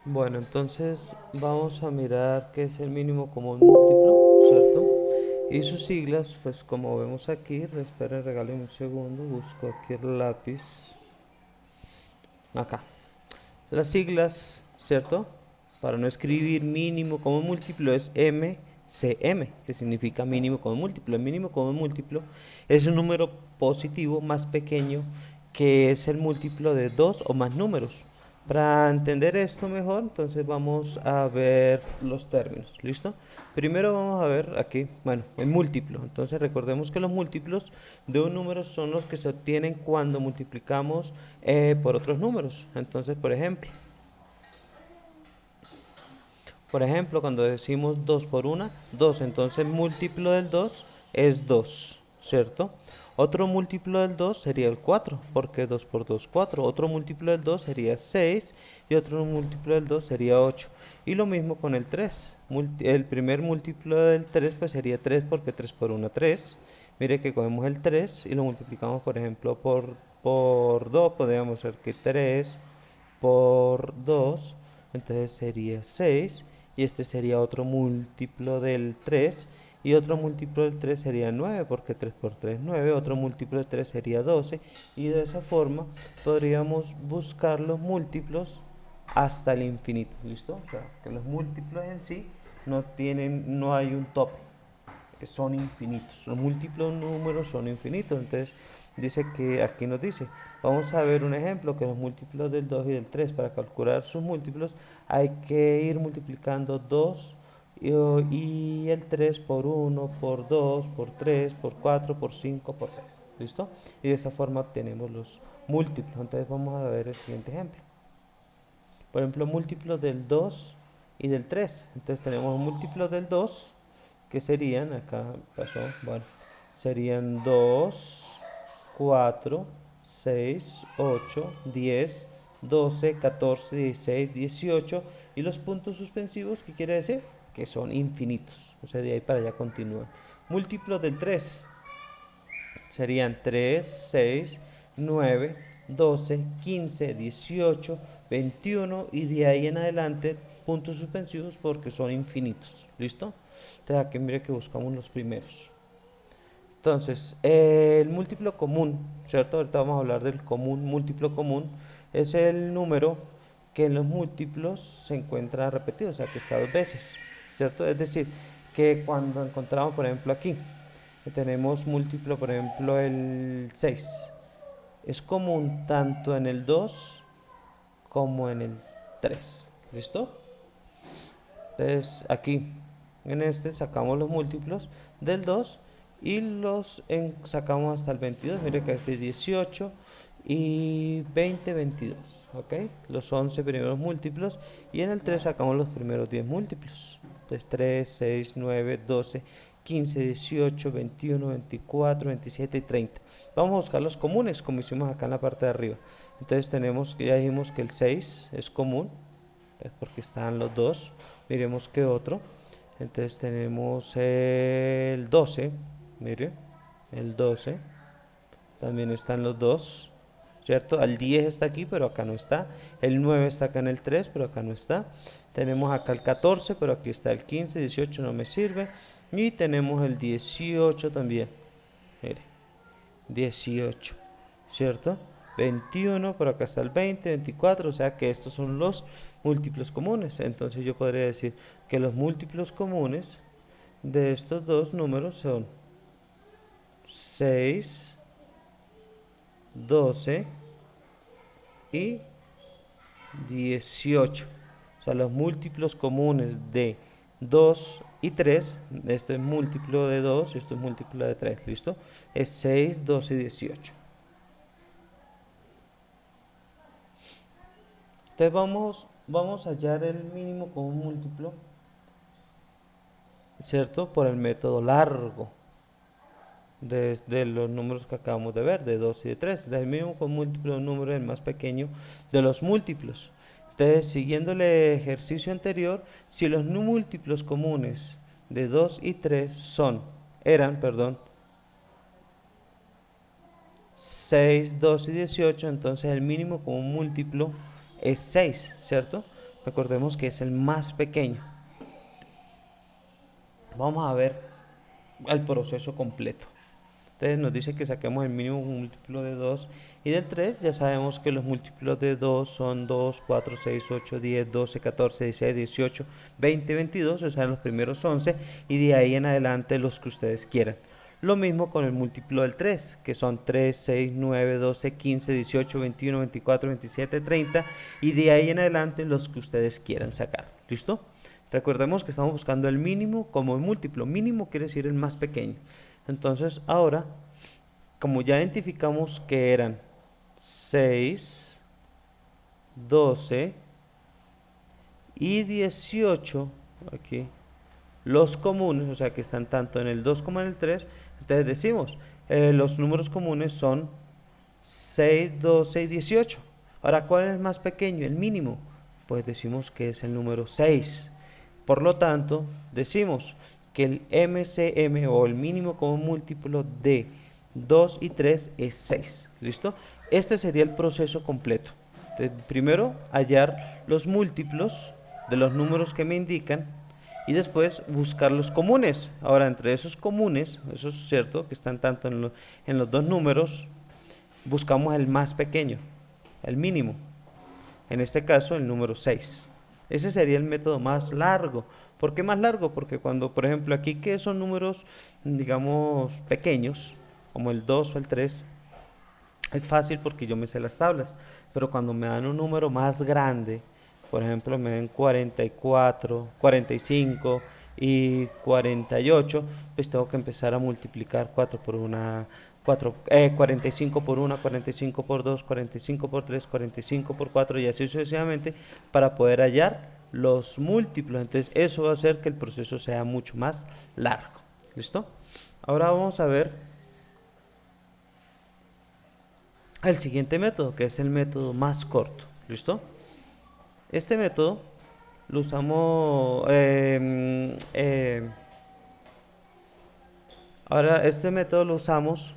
Bueno, entonces vamos a mirar qué es el mínimo común múltiplo, ¿cierto? Y sus siglas, pues como vemos aquí, esperen, regalen un segundo, busco aquí el lápiz. Acá. Las siglas, ¿cierto? Para no escribir mínimo común múltiplo es MCM, que significa mínimo común múltiplo. El mínimo común múltiplo es un número positivo más pequeño que es el múltiplo de dos o más números. Para entender esto mejor, entonces vamos a ver los términos, ¿listo? Primero vamos a ver aquí, bueno, el múltiplo. Entonces recordemos que los múltiplos de un número son los que se obtienen cuando multiplicamos por otros números. Entonces, por ejemplo, cuando decimos 2 por una, 2, entonces múltiplo del 2 es 2, ¿cierto? Otro múltiplo del 2 sería el 4, porque 2 por 2, 4. Otro múltiplo del 2 sería 6 y otro múltiplo del 2 sería 8. Y lo mismo con el 3. El primer múltiplo del 3 pues sería 3 porque 3 por 1, 3. Mire que cogemos el 3 y lo multiplicamos, por ejemplo, por 2. Podríamos hacer que 3 por 2, entonces sería 6 y este sería otro múltiplo del 3 y otro múltiplo del 3 sería 9 porque 3 por 3 es 9, otro múltiplo del 3 sería 12 y de esa forma podríamos buscar los múltiplos hasta el infinito, ¿listo? O sea, que los múltiplos en sí no hay un tope, son infinitos. Los múltiplos números son infinitos. Entonces dice que aquí nos dice, vamos a ver un ejemplo, que los múltiplos del 2 y del 3 para calcular sus múltiplos hay que ir multiplicando 2 y el 3 por uno, por 2, por 3, por 4, por 5, por 6. ¿Listo? Y de esa forma obtenemos los múltiplos. Entonces vamos a ver el siguiente ejemplo. Por ejemplo, múltiplos del 2 y del 3. Entonces tenemos múltiplos del 2 que serían, acá pasó, bueno, serían 2, 4, 6, 8, 10, 12, 14, 16, 18 y los puntos suspensivos, ¿qué quiere decir? Que son infinitos, o sea, de ahí para allá continúan. Múltiplos del 3 serían 3, 6, 9, 12, 15, 18, 21 y de ahí en adelante puntos suspensivos porque son infinitos. ¿Listo? Entonces aquí mire que buscamos los primeros. Entonces, el múltiplo común, ¿cierto? Ahorita vamos a hablar del común, múltiplo común, es el número que en los múltiplos se encuentra repetido, o sea, que está dos veces, ¿cierto? Es decir, que cuando encontramos, por ejemplo, aquí, que tenemos múltiplo, por ejemplo, el 6 es común tanto en el 2 como en el 3. ¿Listo? Entonces aquí en este sacamos los múltiplos del 2 y sacamos hasta el 22. Mire que aquí es 18 y 20, 22. ¿Ok? Los 11 primeros múltiplos y en el 3 sacamos los primeros 10 múltiplos. Entonces 3, 6, 9, 12, 15, 18, 21, 24, 27 y 30. Vamos a buscar los comunes como hicimos acá en la parte de arriba. Entonces tenemos que ya dijimos que el 6 es común, es porque están los dos. Miremos qué otro. Entonces tenemos el 12, mire, el 12, también están los dos, ¿cierto? El 10 está aquí, pero acá no está. El 9 está acá en el 3, pero acá no está. Tenemos acá el 14, pero aquí está el 15, 18 no me sirve. Y tenemos el 18 también, mire, 18, ¿cierto? 21, por acá está el 20, 24, o sea que estos son los múltiplos comunes. Entonces yo podría decir que los múltiplos comunes de estos dos números son 6, 12 y 18. O sea, los múltiplos comunes de 2 y 3, esto es múltiplo de 2 y esto es múltiplo de 3, ¿listo? Es 6, 12 y 18. Entonces vamos a hallar el mínimo común múltiplo, ¿cierto? Por el método largo de los números que acabamos de ver, de 2 y de 3. El mínimo común múltiplo de un número es el más pequeño de los múltiplos. Entonces, siguiendo el ejercicio anterior, si los múltiplos comunes de 2 y 3 eran, 6, 2 y 18, entonces el mínimo común múltiplo es 6, ¿cierto? Recordemos que es el más pequeño. Vamos a ver el proceso completo. Entonces nos dice que saquemos el mínimo múltiplo de 2 y del 3. Ya sabemos que los múltiplos de 2 son 2, 4, 6, 8, 10, 12, 14, 16, 18, 20, 22. O sea, los primeros 11 y de ahí en adelante los que ustedes quieran. Lo mismo con el múltiplo del 3, que son 3, 6, 9, 12, 15, 18, 21, 24, 27, 30 y de ahí en adelante los que ustedes quieran sacar. ¿Listo? Recordemos que estamos buscando el mínimo como el múltiplo. Mínimo quiere decir el más pequeño. Entonces ahora, como ya identificamos que eran 6, 12 y 18, aquí, los comunes, o sea que están tanto en el 2 como en el 3, entonces decimos, los números comunes son 6, 12 y 18. Ahora, ¿cuál es el más pequeño? El mínimo. Pues decimos que es el número 6. Por lo tanto, decimos que el MCM o el mínimo común múltiplo de 2 y 3 es 6. ¿Listo? Este sería el proceso completo. Entonces, primero, hallar los múltiplos de los números que me indican y después buscar los comunes. Ahora, entre esos comunes, eso es cierto, que están tanto en los dos números, buscamos el más pequeño, el mínimo. En este caso, el número 6. Ese sería el método más largo. ¿Por qué más largo? Porque cuando, por ejemplo, aquí que son números, digamos, pequeños, como el 2 o el 3, es fácil porque yo me sé las tablas. Pero cuando me dan un número más grande, por ejemplo, me dan 44, 45 y 48, pues tengo que empezar a multiplicar 4 por una, 45 por 1, 45 por 2, 45 por 3, 45 por 4 y así sucesivamente para poder hallar los múltiplos. Entonces eso va a hacer que el proceso sea mucho más largo. ¿Listo? Ahora vamos a ver el siguiente método, que es el método más corto. ¿Listo? Este método lo usamos... ahora, este método lo usamos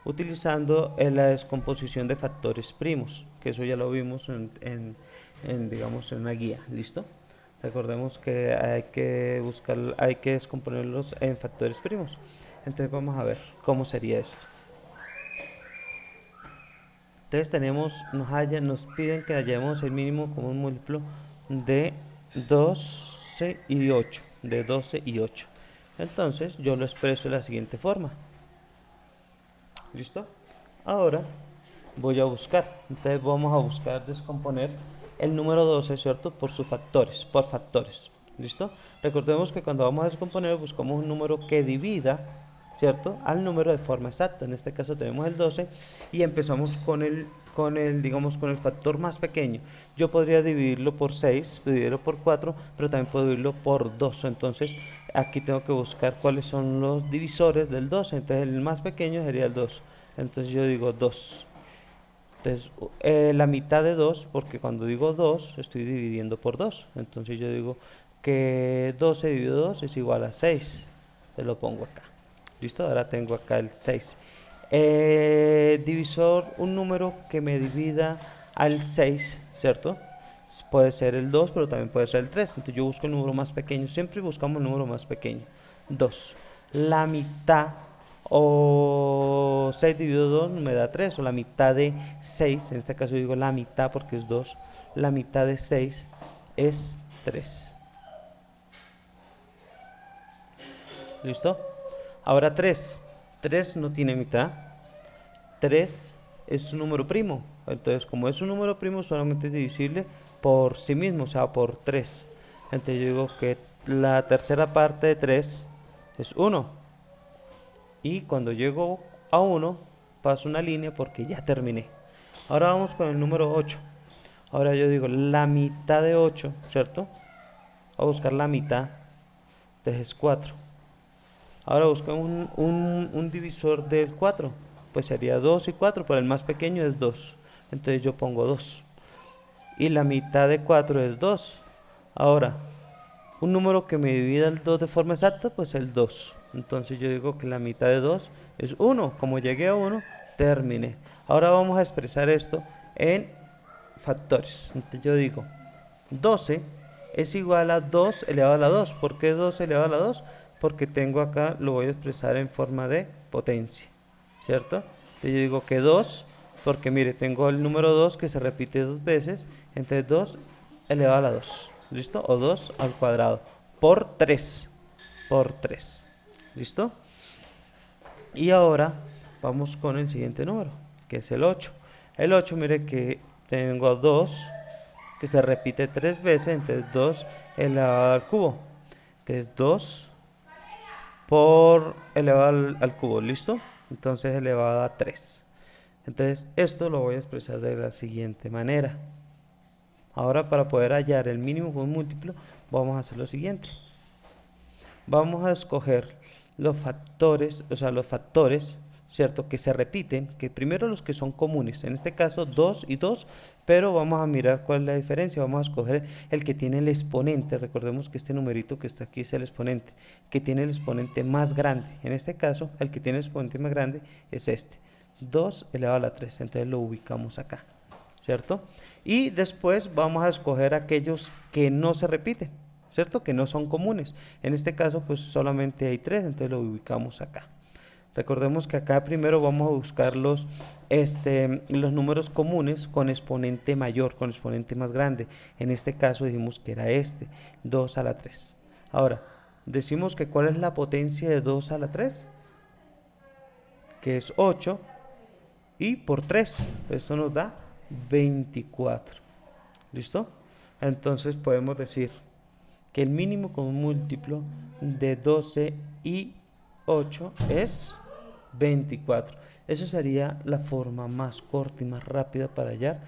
utilizando la descomposición de factores primos, que eso ya lo vimos digamos, en una guía. ¿Listo? Recordemos que hay que buscar, hay que descomponerlos en factores primos. Entonces vamos a ver cómo sería esto. Entonces nos piden que hallemos el mínimo común múltiplo de 12 y 8, de 12 y 8. Entonces yo lo expreso de la siguiente forma. ¿Listo? Ahora voy a buscar. Entonces vamos a buscar descomponer el número 12, ¿cierto? Por sus factores, por factores. ¿Listo? Recordemos que cuando vamos a descomponer buscamos un número que divida, ¿cierto? Al número de forma exacta. En este caso tenemos el 12 y empezamos digamos, con el factor más pequeño. Yo podría dividirlo por 6, dividirlo por 4, pero también puedo dividirlo por 2. Entonces, aquí tengo que buscar cuáles son los divisores del 12. Entonces, el más pequeño sería el 2. Entonces, yo digo 2. Entonces, la mitad de 2, porque cuando digo 2, estoy dividiendo por 2. Entonces, yo digo que 12 dividido 2 es igual a 6. Te lo pongo acá. ¿Listo? Ahora tengo acá el 6. Divisor, un número que me divida al 6, ¿cierto? Puede ser el 2, pero también puede ser el 3. Entonces yo busco el número más pequeño. Siempre buscamos el número más pequeño. 2. La mitad o 6 dividido 2 me da 3. O la mitad de 6, en este caso digo la mitad porque es 2. La mitad de 6 es 3. ¿Listo? Ahora 3. 3 no tiene mitad. 3 es un número primo. Entonces, como es un número primo, solamente es divisible por sí mismo, o sea, por 3. Entonces, yo digo que la tercera parte de 3 es 1. Y cuando llego a 1, paso una línea porque ya terminé. Ahora vamos con el número 8. Ahora yo digo la mitad de 8, ¿cierto? Voy a buscar la mitad. Entonces es 4. Ahora buscamos un divisor del 4. Pues sería 2 y 4, pero el más pequeño es 2. Entonces yo pongo 2. Y la mitad de 4 es 2. Ahora, un número que me divida el 2 de forma exacta, pues el 2. Entonces yo digo que la mitad de 2 es 1. Como llegué a 1, terminé. Ahora vamos a expresar esto en factores. Entonces yo digo 12 es igual a 2 elevado a la 2. ¿Por qué 2 elevado a la 2? Porque tengo acá, lo voy a expresar en forma de potencia, ¿cierto? Entonces yo digo que 2, porque mire, tengo el número 2 que se repite dos veces, entonces 2 elevado a la 2, ¿listo? O 2 al cuadrado, por 3, por 3, ¿listo? Y ahora vamos con el siguiente número, que es el 8. El 8, mire que tengo 2 que se repite 3 veces, entonces 2 elevado al cubo. Entonces 2 por elevado al cubo, ¿listo? Entonces elevado a 3. Entonces esto lo voy a expresar de la siguiente manera. Ahora para poder hallar el mínimo con un múltiplo, vamos a hacer lo siguiente. Vamos a escoger los factores, ¿cierto? Que se repiten, que primero los que son comunes, en este caso 2 y 2, pero vamos a mirar cuál es la diferencia, vamos a escoger el que tiene el exponente, recordemos que este numerito que está aquí es el exponente, que tiene el exponente más grande, en este caso el que tiene el exponente más grande es este, 2 elevado a la 3, entonces lo ubicamos acá, ¿cierto? Y después vamos a escoger aquellos que no se repiten, ¿cierto? Que no son comunes. En este caso, pues solamente hay 3, entonces lo ubicamos acá. Recordemos que acá primero vamos a buscar los números comunes con exponente mayor, con exponente más grande. En este caso dijimos que era 2 a la 3. Ahora, decimos que ¿cuál es la potencia de 2 a la 3? Que es 8 y por 3. Esto nos da 24. ¿Listo? Entonces podemos decir que el mínimo común múltiplo de 12 y 8 es 24. Eso sería la forma más corta y más rápida para hallar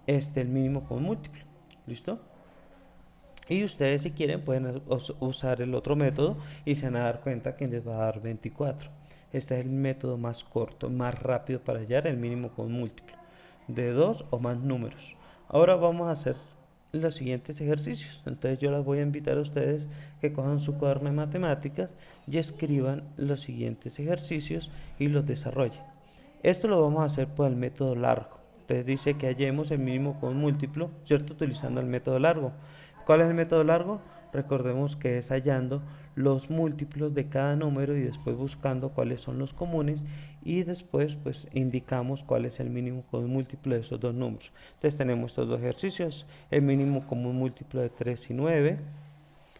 el mínimo común múltiplo. ¿Listo? Y ustedes si quieren pueden usar el otro método y se van a dar cuenta que les va a dar 24. Este es el método más corto, más rápido para hallar el mínimo común múltiplo de dos o más números. Ahora vamos a hacer los siguientes ejercicios. Entonces yo les voy a invitar a ustedes que cojan su cuaderno de matemáticas y escriban los siguientes ejercicios y los desarrollen. Esto lo vamos a hacer por el método largo. Entonces dice que hallemos el mínimo común múltiplo, ¿cierto? Utilizando el método largo. ¿Cuál es el método largo? Recordemos que es hallando los múltiplos de cada número y después buscando cuáles son los comunes y después pues indicamos cuál es el mínimo común múltiplo de esos dos números. Entonces tenemos estos dos ejercicios, el mínimo común múltiplo de 3 y 9,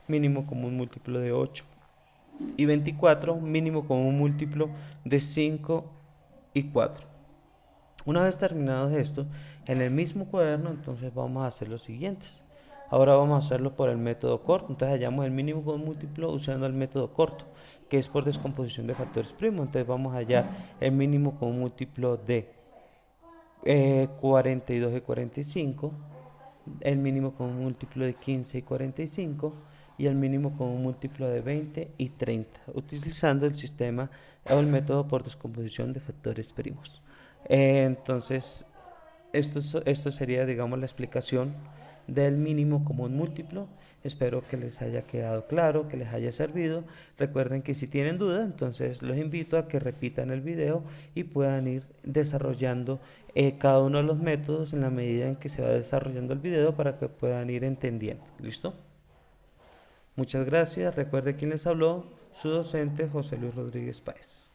mínimo común múltiplo de 8 y 24, mínimo común múltiplo de 5 y 4. Una vez terminados esto, en el mismo cuaderno entonces vamos a hacer los siguientes. Ahora vamos a hacerlo por el método corto, entonces hallamos el mínimo común múltiplo usando el método corto, que es por descomposición de factores primos. Entonces vamos a hallar el mínimo común múltiplo de 42 y 45, el mínimo común múltiplo de 15 y 45 y el mínimo común múltiplo de 20 y 30, utilizando el sistema o el método por descomposición de factores primos. Entonces, esto sería, digamos, la explicación del mínimo común múltiplo. Espero que les haya quedado claro, que les haya servido. Recuerden que si tienen dudas, entonces los invito a que repitan el video y puedan ir desarrollando cada uno de los métodos en la medida en que se va desarrollando el video para que puedan ir entendiendo. ¿Listo? Muchas gracias. Recuerde quién les habló, su docente José Luis Rodríguez Páez.